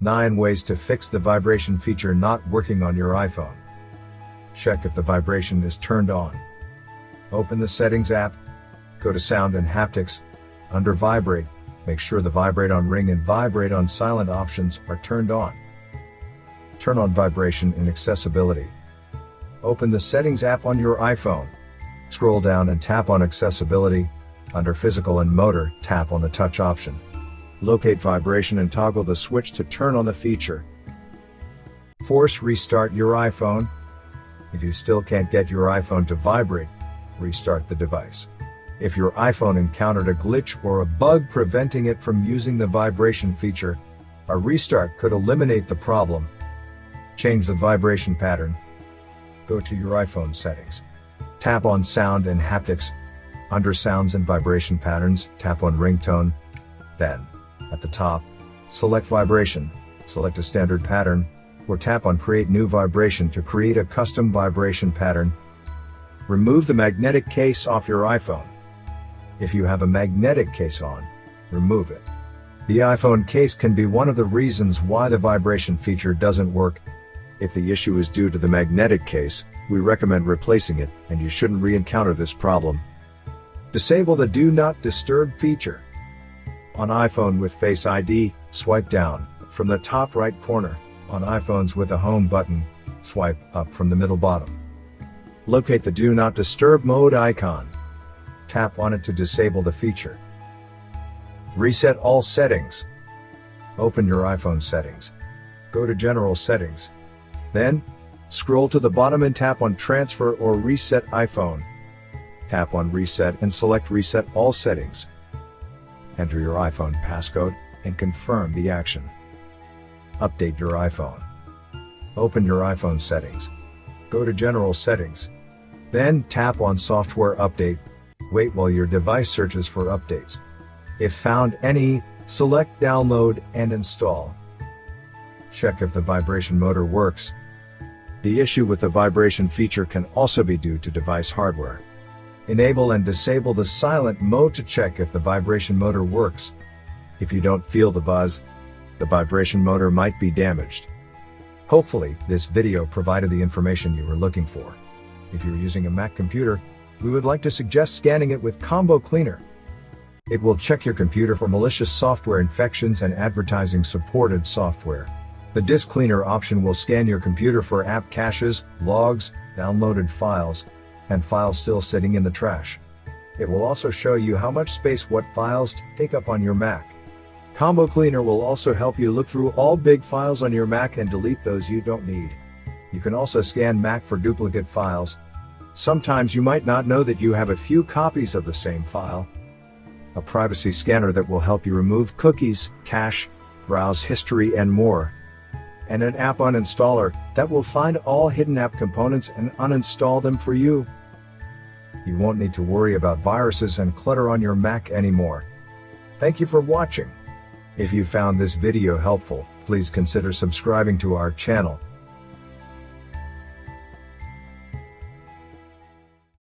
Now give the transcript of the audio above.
9 ways to fix the vibration feature not working on your iPhone. Check if the vibration is turned on. Open the Settings app. Go to Sound and Haptics. Under Vibrate, make sure the Vibrate on Ring and Vibrate on Silent options are turned on. Turn on vibration in Accessibility. Open the Settings app on your iPhone. Scroll down and tap on Accessibility. Under Physical and Motor, tap on the Touch option. Locate vibration and toggle the switch to turn on the feature. Force restart your iPhone. If you still can't get your iPhone to vibrate, restart the device. If your iPhone encountered a glitch or a bug preventing it from using the vibration feature, a restart could eliminate the problem. Change the vibration pattern. Go to your iPhone settings. Tap on Sound and Haptics. Under Sounds and Vibration Patterns, tap on Ringtone. Then, at the top, select Vibration, select a standard pattern, or tap on Create New Vibration to create a custom vibration pattern. Remove the magnetic case off your iPhone. If you have a magnetic case on, remove it. The iPhone case can be one of the reasons why the vibration feature doesn't work. If the issue is due to the magnetic case, we recommend replacing it, and you shouldn't re-encounter this problem. Disable the Do Not Disturb feature. On iPhone with Face ID, swipe down from the top right corner. On iPhones with a home button, swipe up from the middle bottom. Locate the Do Not Disturb mode icon. Tap on it to disable the feature. Reset all settings. Open your iPhone settings. Go to General Settings. Then, scroll to the bottom and tap on Transfer or Reset iPhone. Tap on Reset and select Reset all settings. Enter your iPhone passcode and confirm the action. Update your iPhone. Open your iPhone settings. Go to General Settings. Then tap on Software Update. Wait while your device searches for updates. If found any, select Download and Install. Check if the vibration motor works. The issue with the vibration feature can also be due to device hardware. Enable and disable the silent mode to check if the vibration motor works. If you don't feel the buzz, the vibration motor might be damaged. Hopefully, this video provided the information you were looking for. If you're using a Mac computer, we would like to suggest scanning it with Combo Cleaner. It will check your computer for malicious software infections and advertising-supported software. The Disk Cleaner option will scan your computer for app caches, logs, downloaded files, and files still sitting in the trash. It will also show you how much space what files take up on your Mac. Combo Cleaner will also help you look through all big files on your Mac and delete those you don't need. You can also scan Mac for duplicate files. Sometimes you might not know that you have a few copies of the same file. A privacy scanner that will help you remove cookies, cache, browse history and more. And an app uninstaller that will find all hidden app components and uninstall them for you. You won't need to worry about viruses and clutter on your Mac anymore. Thank you for watching. If you found this video helpful, please consider subscribing to our channel